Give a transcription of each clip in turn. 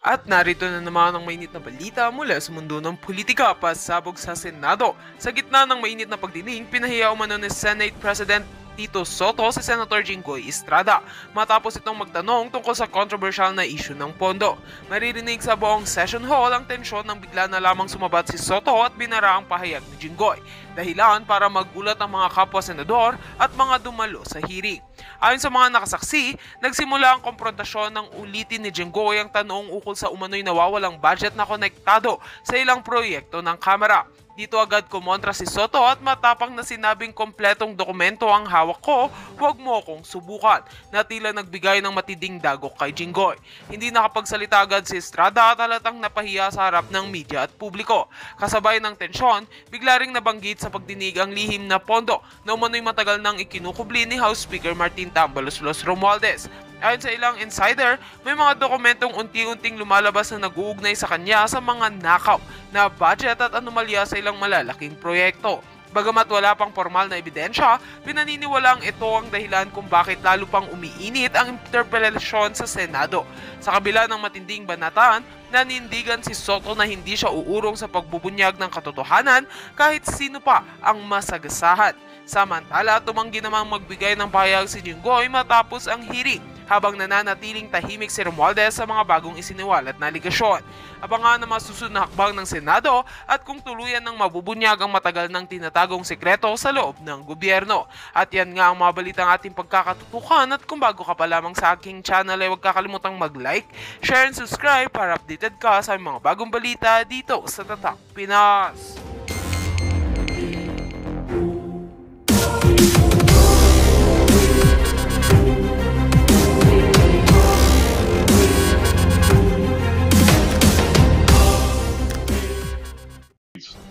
At narito na naman ang mainit na balita mula sa mundo ng politika pasabog sa Senado. Sa gitna ng mainit na pagdinig, pinahiya umano ni Senate President Tito Soto si Senator Jinggoy Estrada matapos itong magtanong tungkol sa controversial na issue ng pondo. Maririnig sa buong session hall ang tensyon nang bigla na lamang sumabat si Soto at binara ang pahayag ni Jinggoy. Dahilan para magulat ang mga kapwa senador at mga dumalo sa hearing. Ayon sa mga nakasaksi, nagsimula ang komprontasyon ng ulitin ni Jinggoy ang tanong ukol sa umano'y nawawalang budget na konektado sa ilang proyekto ng Kamara. Dito agad kumontra si Soto at matapang na sinabing kompletong dokumento ang hawak ko, huwag mo akong subukan, na tila nagbigay ng matinding dagok kay Jinggoy. Hindi nakapagsalita agad si Estrada at halatang napahiya sa harap ng media at publiko. Kasabay ng tensyon, bigla ring nabanggit sa pagdinig ang lihim na pondo na umano'y matagal nang ikinukubli ni House Speaker Martin Tambaloslos Romualdez. Ayon sa ilang insider, may mga dokumentong unti-unting lumalabas na nag-uugnay sa kanya sa mga nakaw na budget at anomalya sa ilang malalaking proyekto. Bagamat wala pang formal na ebidensya, pinaniniwalaang ito ang dahilan kung bakit lalo pang umiinit ang interpelasyon sa Senado. Sa kabila ng matinding banataan, nanindigan si Soto na hindi siya uurong sa pagbubunyag ng katotohanan kahit sino pa ang masagasahan. Samantala, tumanggi namang magbigay ng pahayag si Jinggoy matapos ang hearing, habang nananatiling tahimik si Romualdez sa mga bagong isiniwalat na aligasyon. Abangan ang masusunod na hakbang ng Senado at kung tuluyan ng mabubunyag ang matagal ng tinatagong sekreto sa loob ng gobyerno. At yan nga ang mga balitang ating pagkakatutukan, at kung bago ka pa lamang sa aking channel ay huwag kakalimutang mag-like, share and subscribe para updated ka sa mga bagong balita dito sa Tatak Pinas.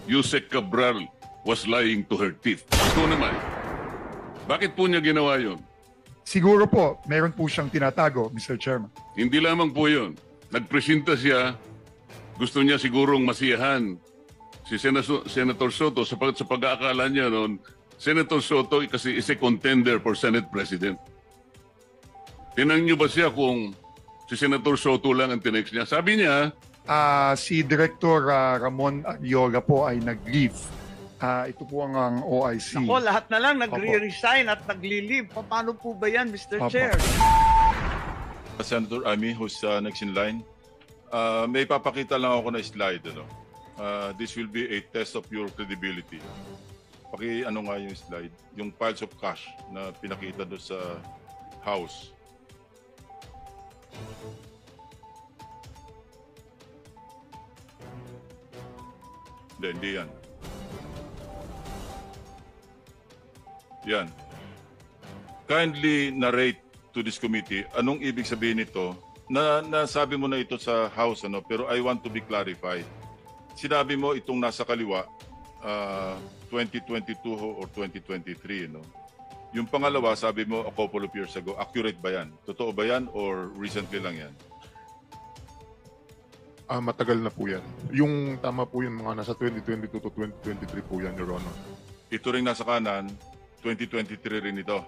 Yusek Cabral was lying to her teeth. Ito naman, bakit po niya ginawa yun? Siguro po, meron po siyang tinatago, Mr. Chairman. Hindi lamang po yun. Nagpresenta siya, gusto niya sigurong masiyahan si Senator Soto sa pag-aakala niya noon, Senator Soto kasi is a contender for Senate President. Tinanong niyo ba siya kung si Senator Soto lang ang tinext niya? Sabi niya, Si Director Ramon Yoga po ay nag-leave. Ito po ang OIC. Ako, lahat na lang nagre-resign at nagli-leave. Paano po ba yan, Mr. Opo. Chair? Senator Amy, who's next in line. May papakita lang ako na slide. This will be a test of your credibility. Paki-ano nga yung slide, yung piles of cash na pinakita doon sa House. Hindi yan. Yan. Kindly narrate to this committee anong ibig sabihin nito. Nasabi mo na ito sa House, pero I want to be clarified. Sinabi mo itong nasa kaliwa, 2022 or 2023, Yung pangalawa, sabi mo a couple of years ago. Accurate ba yan? Totoo ba yan or recently lang yan? Matagal na po yan. Yung tama po yun, mga nasa 2022 to 2023 po yan, Your Honor. Ito rin nasa kanan, 2023 rin ito.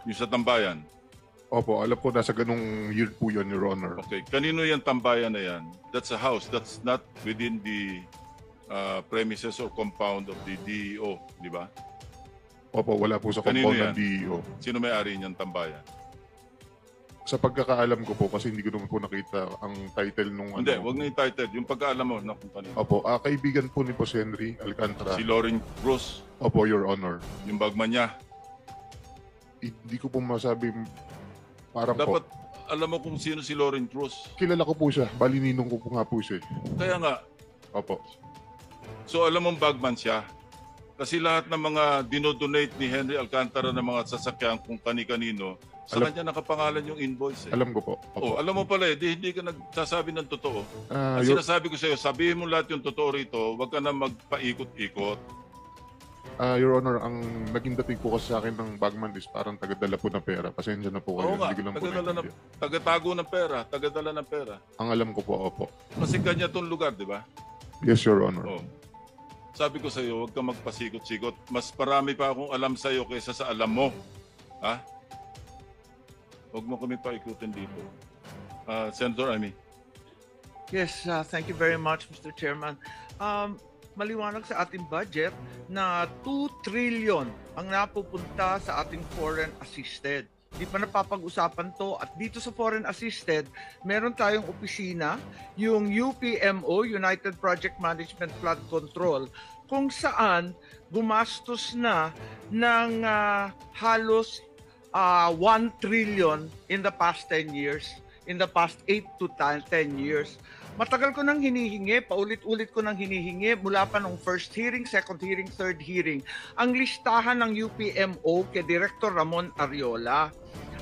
Yung sa tambayan. Opo, alam ko nasa ganung year po yun, Your Honor. Okay, kanino yung tambayan na yan? That's a house. That's not within the premises or compound of the DEO, di ba? Opo, wala po sa Kanino compound yan? ng DEO. Sino may-ari niyang tambayan? Sa pagkakaalam ko po, kasi hindi ko naman po nakita ang title nung Hindi, wag na yung title. Yung pagkaalam mo na kung kanino. Opo, kaibigan po ni Boss Henry Alcantara. Si Lauren Cruz, Opo, Your Honor. yung bagman niya. Hindi ko po masabi, parang Dapat po. alam mo kung sino si Lauren Cruz. Kilala ko po siya, balininong ko po nga po siya. Kaya nga, Opo. so alam mong bagman siya. Kasi lahat ng mga dinodonate ni Henry Alcantara ng mga sasakyan kung kani-kanino, sa kanya nakapangalan yung invoice. Alam ko po. Opo. Alam mo pala hindi ka nagsasabi ng totoo. Ang Your, sinasabi ko sa iyo, sabihin mo lahat yung totoo rito, huwag ka na magpaikot-ikot. Your Honor, ang naging dating po kasi sa akin ng bagman is parang tagadala po ng pera. Pasensya na po kayo. Oo nga, Hindi ko lang po naintindihan. tagatago ng pera, tagadala ng pera. Ang alam ko po, opo. Kasi kanya tong lugar, di ba? Yes, Your Honor. Oh. Sabi ko sa iyo, huwag ka magpasikot-sikot. Mas marami pa akong alam sa iyo kaysa sa alam mo. Ha? Huwag mo kami paikutin dito. Senator Amy. Yes, thank you very much, Mr. Chairman. Maliwanag sa ating budget na 2 trillion ang napupunta sa ating foreign assisted. Di pa napapag-usapan to, at dito sa foreign assisted, meron tayong opisina, yung UPMO, United Project Management Flood Control, kung saan gumastos na ng halos 1 trillion in the past 10 years, in the past 8 to 10 years. Matagal ko nang hinihingi, paulit-ulit ko nang hinihingi mula pa nung first hearing, second hearing, third hearing, ang listahan ng UPMO kay Director Ramon Ariola.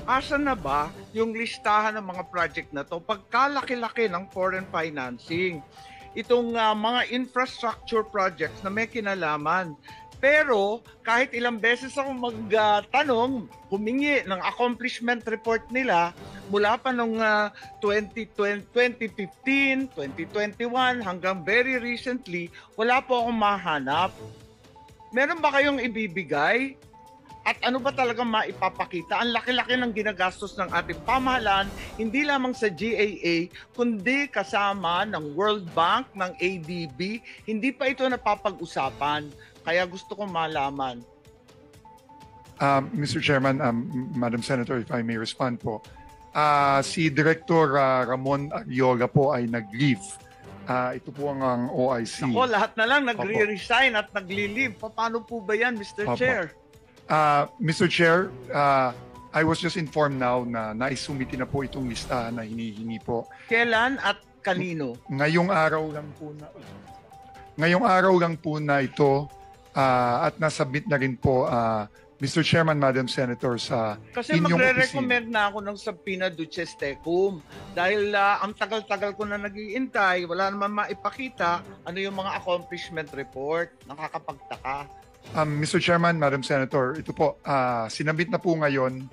Asa na ba yung listahan ng mga project na to pagkalaki-laki ng foreign financing? Itong mga infrastructure projects na may kinalaman. Pero kahit ilang beses ako magtanong, humingi ng accomplishment report nila mula pa nung 2015, 2021 hanggang very recently, wala po akong mahanap. Meron ba kayong ibibigay? At ano ba talagang maipapakita? Ang laki-laki ng ginagastos ng ating pamahalaan, hindi lamang sa GAA, kundi kasama ng World Bank, ng ADB. Hindi pa ito napapag-usapan. Kaya gusto kong malaman. Mr. Chairman, Madam Senator, if I may respond po. Si Director Ramon Ariola po ay nag-leave. Ito po ang OIC. Ako, lahat na lang nagre-resign at nagli-leave. Paano po ba yan, Mr. Opo. Chair? Mr. Chair, I was just informed now na naisumiti na po itong listahan na hinihingi po. Kailan at kanino? Ngayong araw lang po na ito at nasubmit na rin po Mr. Chairman, Madam Senator, sa Kasi inyong magre-recommend na ako ng subpoena duces tecum dahil ang tagal-tagal ko na nag-iintay, wala naman maipakita ano yung mga accomplishment report. Nakakapagtaka. Mr. Chairman, Madam Senator, ito po, sinabit na po ngayon,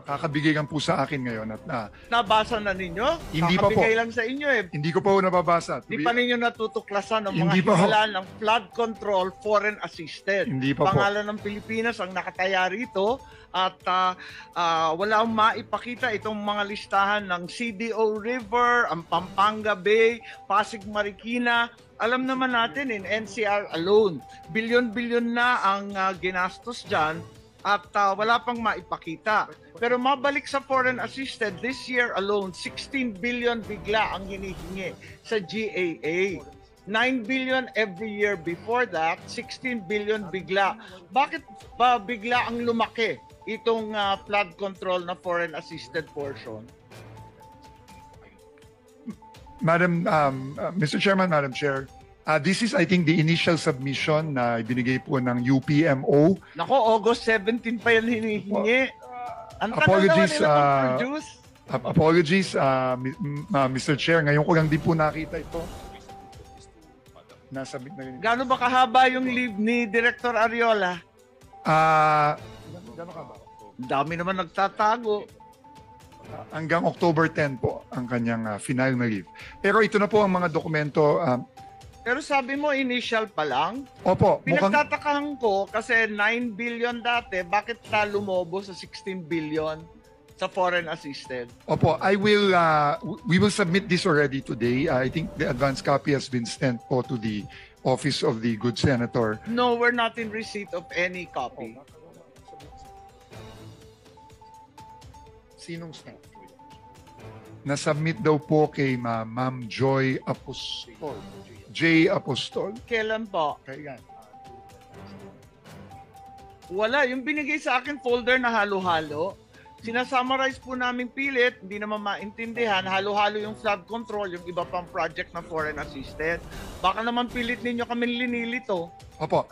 kakabigay lang po sa akin ngayon at Nabasa na ninyo? Hindi pa po. Kakabigay lang sa inyo eh. hindi ko po nababasa. Hindi pa ninyo natutuklasan ng mga Hindi pa ho. himala ng flood control foreign assisted. Hindi pa po. Pangalan ng Pilipinas ang nakataya rito at wala akong maipakita itong mga listahan ng CDO River, ang Pampanga Bay, Pasig Marikina. Alam naman natin in NCR alone, bilyon-bilyon na ang ginastos dyan at wala pang maipakita. Pero mabalik sa foreign assisted, this year alone, 16 billion bigla ang hinihingi sa GAA. 9 billion every year before that, 16 billion bigla. Bakit ba bigla ang lumaki itong flood control na foreign assisted portion? Mr. Chairman, Madam Chair, this is, I think, the initial submission na ibinigay po ng UPMO. Nako, August 17 pa yan hinihingi. Ang tagal Apologies, naman nila mag-produce. Apologies, Mr. Chair. Ngayon ko lang din po nakita ito. Nasabit na rin. Gaano ba kahaba yung leave ni Director Ariola? Gano'n ka ba? Ang dami naman nagtatago. Hanggang October 10 po ang kanyang final na leave. Pero ito na po ang mga dokumento. Pero sabi mo, initial pa lang. Opo, mukhang... Pinagtatakahan ko kasi 9 billion dati, bakit lumobo sa 16 billion sa foreign assisted? Opo, we will submit this already today. I think the advance copy has been sent po to the Office of the Good Senator. No, we're not in receipt of any copy. Sinong staff? Nasubmit daw po kay Ma'am Joy Apostol. J. Apostol. Kailan po? Kailan? Wala. Yung binigay sa akin folder na halo-halo, sinasummarize po namin pilit, hindi naman maintindihan, halo-halo yung flood control, yung iba pang project na foreign assisted. Baka naman pilit ninyo kami linilito. Opo.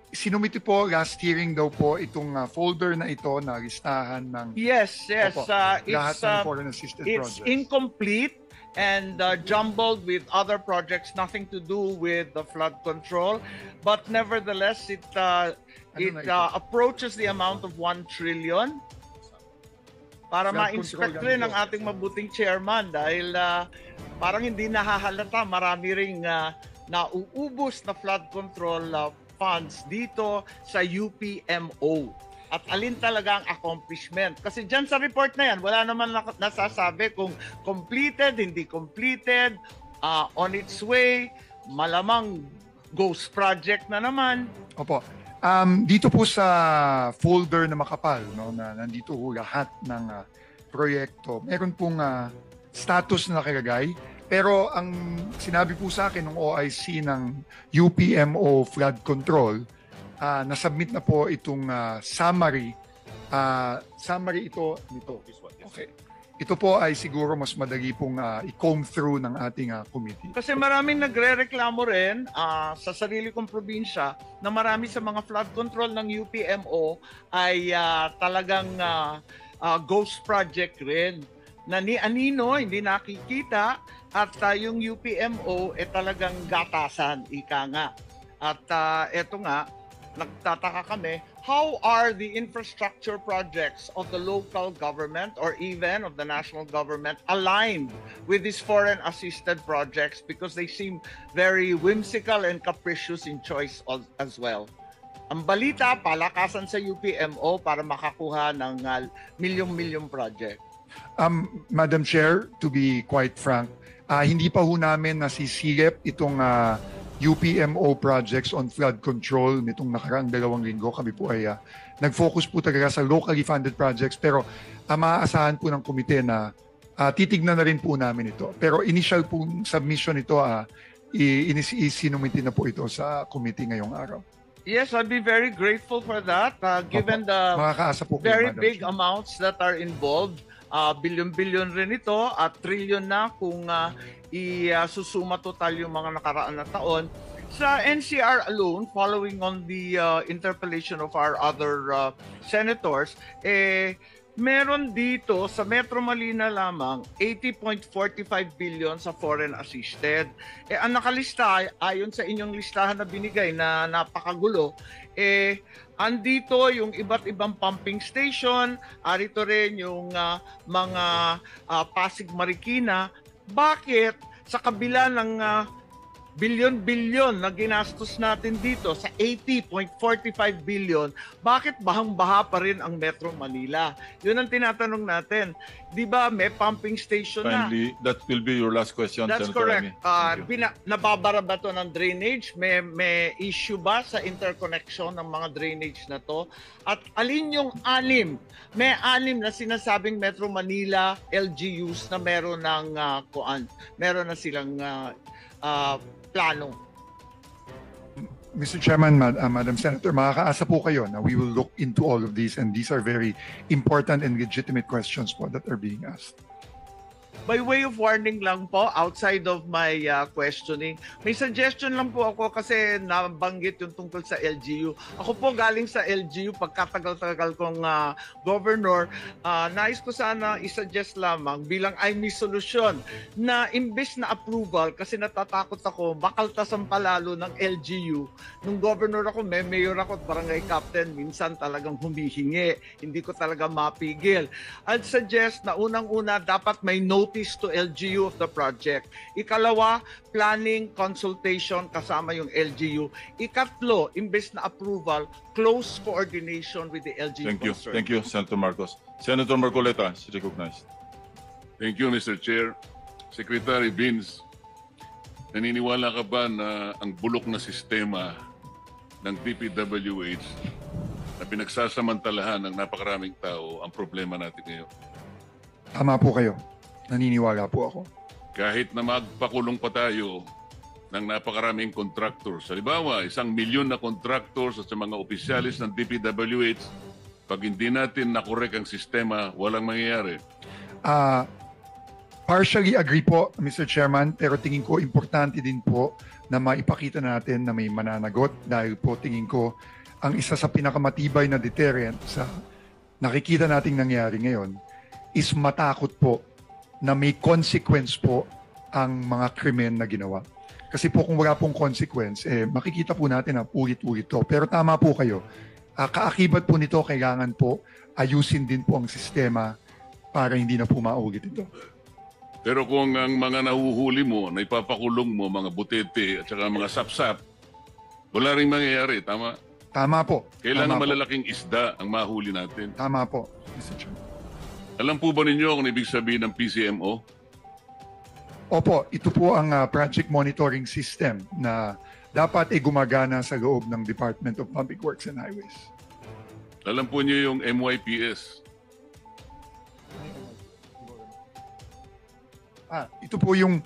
Sinumiti po last hearing daw po itong folder na ito na listahan ng Yes. Opo, lahat ng foreign assisted It's projects. incomplete and jumbled with other projects, nothing to do with the flood control. But nevertheless, it approaches the amount of 1 trillion. Para Flood ma-inspect control rin yan ang po. ating mabuting chairman dahil parang hindi nahahalata, marami ring nauubos na flood control funds dito sa UPMO. at alin talaga ang accomplishment. Kasi dyan sa report na yan, wala naman nasasabi kung completed, hindi completed, on its way, malamang ghost project na naman. Opo. Dito po sa folder na makapal, no, na nandito po lahat ng proyekto, meron pong status na nakalagay. Pero ang sinabi po sa akin ng OIC ng UPMO Flood Control, nasubmit na po itong summary. Summary ito nito. Okay. Ito po ay siguro mas madali pong i-comb through ng ating committee. Kasi maraming nagre-reklamo rin sa sarili kong probinsya na marami sa mga flood control ng UPMO ay talagang ghost project rin. Na ni anino, hindi nakikita, at yung UPMO talagang gatasan, ika nga. At eto nga, nagtataka kami, how are the infrastructure projects of the local government or even of the national government aligned with these foreign assisted projects, because they seem very whimsical and capricious in choice as well. Ang balita, palakasan sa UPMO para makakuha ng milyong-milyong project. Madam Chair, to be quite frank, hindi pa ho namin nasisilip itong UPMO projects on flood control nitong nakaraang 2 linggo. Kami po ay nag-focus po talaga sa locally funded projects, pero maaasahan po ng komite na titignan na rin po namin ito. Pero initial pong submission ito, isinumiti na po ito sa committee ngayong araw. Yes, I'd be very grateful for that, given the Makakaasa po kayo, very Madam big Chair. amounts that are involved. Bilyon-bilyon rin ito at trilyon na kung isusuma total yung mga nakaraan na taon. Sa NCR alone, following on the interpellation of our other senators, meron dito sa Metro Manila lamang 80.45 billion sa foreign assisted. Ang nakalista, ayon sa inyong listahan na binigay na napakagulo, andito yung iba't ibang pumping station, arito rin yung mga Pasig Marikina. Bakit sa kabila ng bilyon-bilyon na ginastos natin dito sa 80.45 billion, bakit bahang-baha pa rin ang Metro Manila? Yun ang tinatanong natin. Di ba may pumping station na? Kindly, that will be your last question, That's Senator correct. Amy. Nababara ba to ng drainage? May issue ba sa interconnection ng mga drainage na to? At alin yung 6? May 6 na sinasabing Metro Manila LGUs na meron ng meron na silang plano. Mr. Chairman, Madam Senator, makakaasa po kayo na we will look into all of these, and these are very important and legitimate questions po that are being asked. By way of warning lang po, outside of my questioning, may suggestion lang po ako kasi nabanggit yung tungkol sa LGU. Ako po galing sa LGU, pagkatagal-tagal kong governor, nais ko sana isuggest lamang bilang IMI solution na imbes na approval, kasi natatakot ako, bakaltasan palalo ng LGU. Nung governor ako, may mayor ako at barangay captain, minsan talagang humihingi. Hindi ko talaga mapigil. I'd suggest na unang-una, dapat may notice to LGU of the project. Ikalawa, planning, consultation kasama yung LGU. Ikatlo, imbes na approval, close coordination with the LGU. Thank you. concerned. Thank you, Senator Marcos. Senator Marcoleta is recognized. Thank you, Mr. Chair. Secretary Vince, naniniwala ka ba na ang bulok na sistema ng DPWH na pinagsasamantalahan ng napakaraming tao ang problema natin ngayon? Tama po kayo. Naniniwala po ako. Kahit na magpakulong pa tayo ng napakaraming contractors. Halimbawa, 1 milyon na contractors at sa mga opisyalis ng DPWH, pag hindi natin nakorek ang sistema, walang mangyayari. Partially agree po, Mr. Chairman, pero tingin ko importante din po na maipakita natin na may mananagot, dahil po tingin ko ang isa sa pinakamatibay na deterrent sa nakikita nating nangyari ngayon is matakot po na may consequence po ang mga krimen na ginawa. Kasi po kung wala pong consequence, makikita po natin na ulit-ulit to. Pero tama po kayo. Kaakibat po nito, kailangan po ayusin din po ang sistema para hindi na po maulit ito. Pero kung ang mga nahuhuli mo, na ipapakulong mo, mga butete at saka mga sapsap, wala rin mangyayari, tama? Tama po. Kailangan Tama po. malalaking isda ang mahuli natin. Tama po, Mr. Chairman. Alam po ba ninyo kung ibig sabihin ng PCMO? Opo, ito po ang project monitoring system na dapat ay gumagana sa loob ng Department of Public Works and Highways. Alam po niyo yung MYPS? Ito po yung,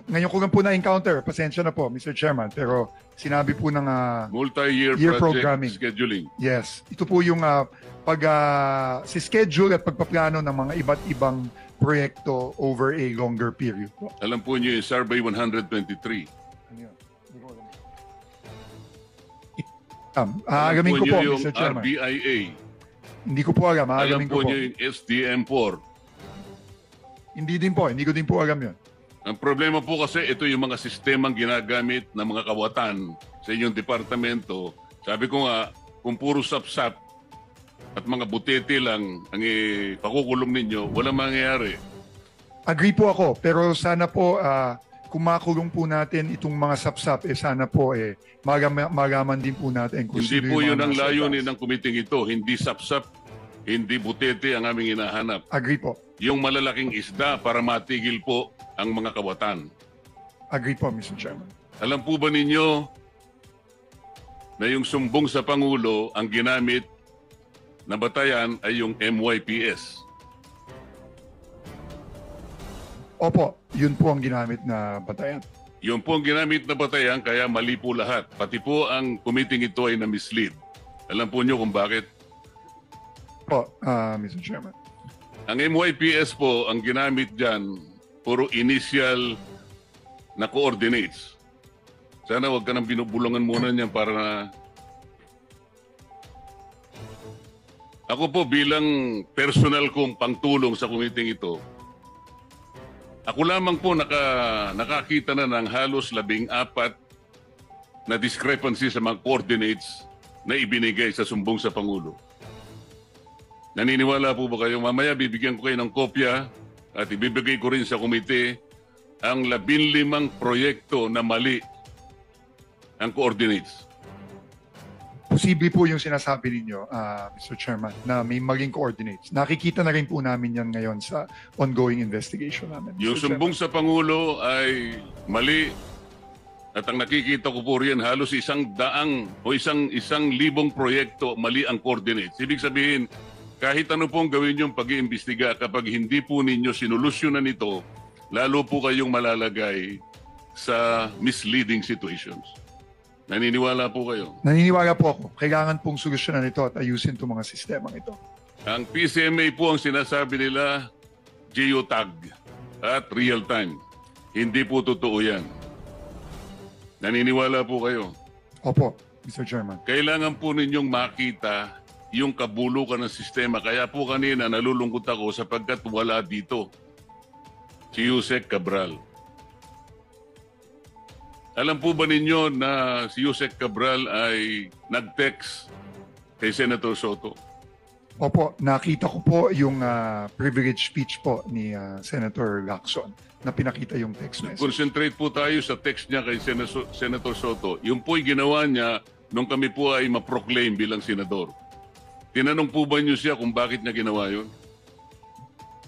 ngayon ko lang po na-encounter, pasensya na po, Mr. Chairman, pero sinabi po ng, Multi-year Year project programming. scheduling. yes, ito po yung si schedule at pagpaplano ng mga iba't ibang proyekto over a longer period po. Alam po niyo yung Survey 123. Alamin Alam ko po, niyo yung Mr. Chairman. RBIA. Hindi ko po alam, Alam alamin po ko po. niyo yung SDM4. Hindi ko din po alam yun. Ang problema po kasi ito yung mga sistemang ginagamit ng mga kawatan sa inyong departamento. Sabi ko nga, kung puro sap-sap at mga butete lang ang pakukulong ninyo, walang mangyayari. Agree po ako, pero sana po kung makulong po natin itong mga sapsap, sana po magaman din po natin kung Hindi sino po yung yun mga ang nasa layunin taas. ng kumiting ito. Hindi sap-sap, hindi butete ang aming hinahanap. Agree po. Yung malalaking isda para matigil po ang mga kawatan. Agree po, Mr. Chairman. Alam po ba ninyo na yung sumbong sa Pangulo ang ginamit na batayan ay yung MYPS? Opo, yun po ang ginamit na batayan. Yun po ang ginamit na batayan kaya mali po lahat. Pati po ang kumiting ito ay na-mislead. Alam po nyo kung bakit? Po, Mr. Chairman. Ang MYPS po, ang ginamit dyan, puro initial na coordinates. Sana wag ka nang binubulungan muna niyan para na... Ako po bilang personal kong pangtulong sa kumiting ito, ako lamang po nakakita na ng halos 14 na discrepancy sa mga coordinates na ibinigay sa sumbong sa Pangulo. Naniniwala po ba kayo? Mamaya bibigyan ko kayo ng kopya at ibibigay ko rin sa komite ang 15 proyekto na mali ang coordinates. Posible po yung sinasabi ninyo, Mr. Chairman, na may maling coordinates. Nakikita na rin po namin yan ngayon sa ongoing investigation namin. Mr. Yung sumbong sa Pangulo ay mali at ang nakikita ko po riyan halos 100 o isang libong proyekto mali ang coordinates. Ibig sabihin, kahit ano pong gawin yung pag-iimbestiga, kapag hindi po ninyo sinolusyonan ito, lalo po kayong malalagay sa misleading situations. Naniniwala po kayo? Naniniwala po ako. Kailangan pong solusyonan ito at ayusin itong mga sistemang ito. Ang PCMA po ang sinasabi nila, geotag at real time. Hindi po totoo yan. Naniniwala po kayo? Opo, Mr. Chairman. Kailangan po ninyong makita yung kabulukan ng sistema. Kaya po kanina nalulungkot ako sapagkat wala dito si Yusek Cabral. Alam po ba ninyo na si Yusek Cabral ay nag-text kay Senator Soto? Opo, nakita ko po yung privilege speech po ni Senator Lacson na pinakita yung text message. Concentrate po tayo sa text niya kay Senator Soto. Yung po'y ginawa niya nung kami po ay ma-proclaim bilang senador. Tinanong po ba niyo siya kung bakit niya ginawa yun?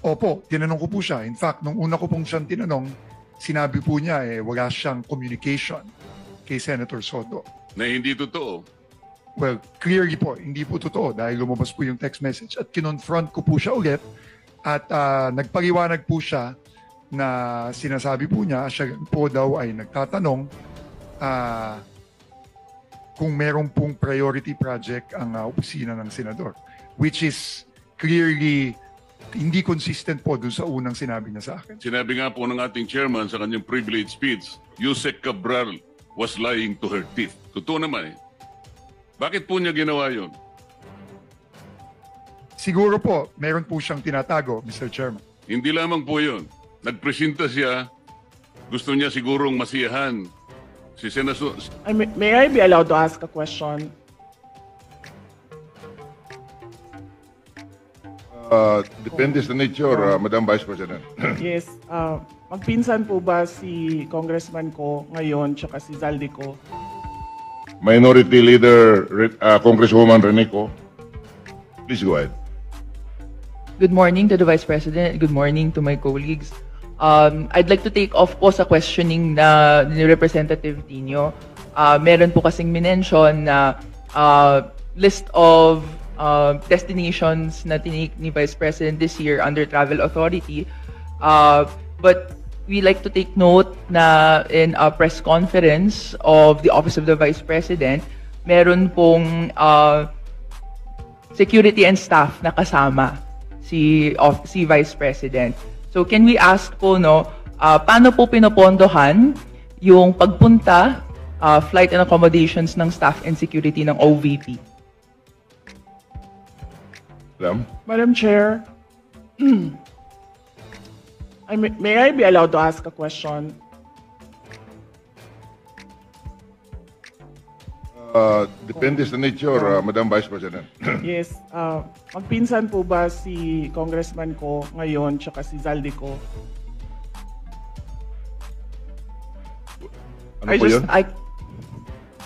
Opo, tinanong ko po siya. In fact, nung una ko pong siyang tinanong, sinabi po niya wala siyang communication kay Senator Soto. Na hindi totoo. Well, clearly po, hindi po totoo dahil lumabas po yung text message at kinonfront ko po siya ulit at nagpaliwanag po siya na sinasabi po niya, siya po daw ay nagtatanong kung meron pong priority project ang opisina ng senador, which is clearly hindi consistent po dun sa unang sinabi niya sa akin. Sinabi nga po ng ating chairman sa kanyang privilege speech, Yusek Cabral was lying to her teeth. Totoo naman eh. Bakit po niya ginawa yun? Siguro po, meron po siyang tinatago, Mr. Chairman. Hindi lamang po yun. Nagpresenta siya, gusto niya sigurong masiyahan si Senator. May I be allowed to ask a question? Depende sa nature, Madam Vice President. Yes. Magpinsan po ba si Congressman ko ngayon tsaka si Zaldico? Minority Leader Congresswoman Reneco. Please go ahead. Good morning to the Vice President. Good morning to my colleagues. I'd like to take off po sa questioning na ni Representative Tino. Meron po kasing minention na list of destinations na tinake ni Vice President this year under Travel Authority. But we like to take note na in a press conference of the Office of the Vice President, meron pong security and staff na kasama si Vice President. So can we ask po, paano po pinopondohan yung pagpunta, flight and accommodations ng staff and security ng OVP? Madam Chair, may I be allowed to ask a question? Depende sa nature, Madam Vice President. Yes. Magpinsan po ba si Congressman ko ngayon tsaka si Zaldi ko? Ano po yun?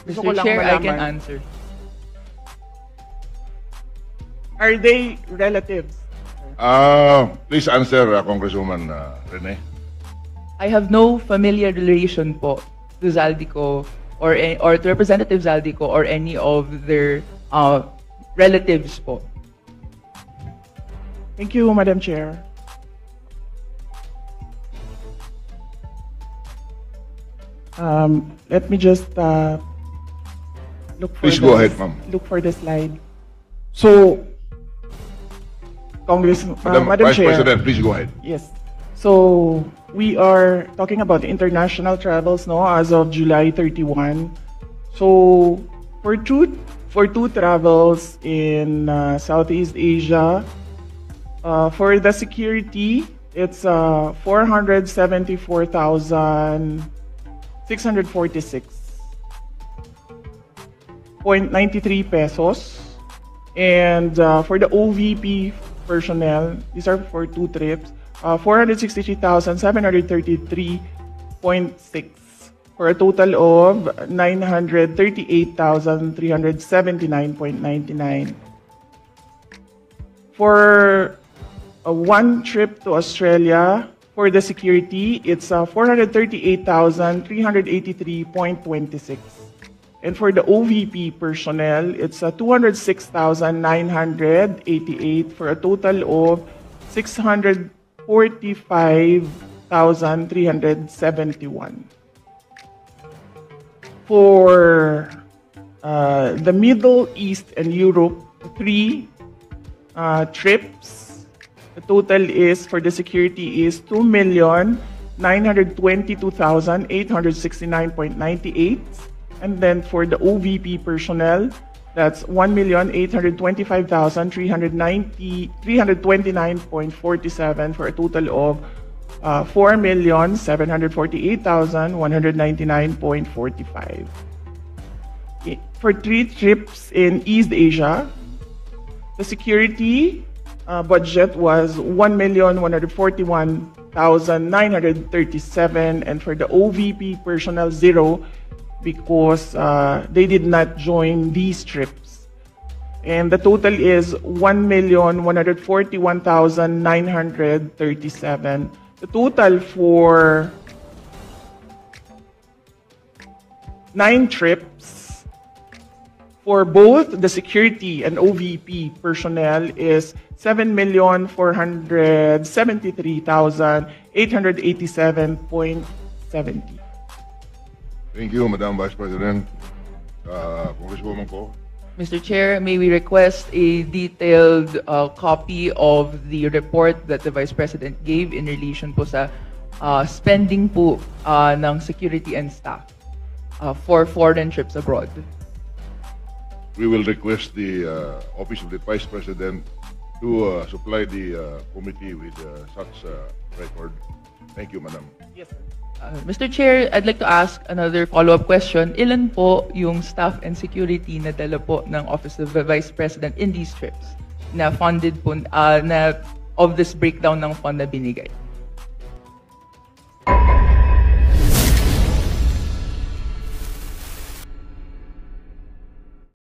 Gusto ko Mr. lang Chair, I can malaman. answer. Are they relatives? Please answer, Congresswoman Rene. I have no familiar relation po to Zaldico or to Representative Zaldico or any of their relatives po. Thank you, Madam Chair. Let me just look for Please go ahead, ma'am. Look for the slide. So, Madam Vice Chair. President, please go ahead. Yes. So we are talking about international travels, as of July 31. So for two travels in Southeast Asia, for the security, it's 474,646.93 pesos. And for the OVP personnel, these are for 2 trips, 463,733.6 for a total of 938,379.99. For one trip to Australia, for the security, it's 438,383.26. And for the OVP personnel, it's 206,988 for a total of 645,371. For the Middle East and Europe, 3 trips, the total is for the security is 2,922,869.98. And then for the OVP personnel, that's 1,825,329.47 for a total of 4,748,199.45. For 3 trips in East Asia, the security budget was 1,141,937, and for the OVP personnel, 0, because they did not join these trips. And the total is 1,141,937. The total for 9 trips for both the security and OVP personnel is 7,473,887.70. Thank you, Madam Vice President. Congresswoman ko. Mr. Chair, may we request a detailed copy of the report that the Vice President gave in relation po sa spending po ng security and staff for foreign trips abroad. We will request the Office of the Vice President to supply the committee with such record. Thank you, Madam. Yes, sir. Mr. Chair, I'd like to ask another follow-up question. Ilan po yung staff and security na dala po ng Office of the Vice President in these trips na funded po, na of this breakdown ng fund na binigay?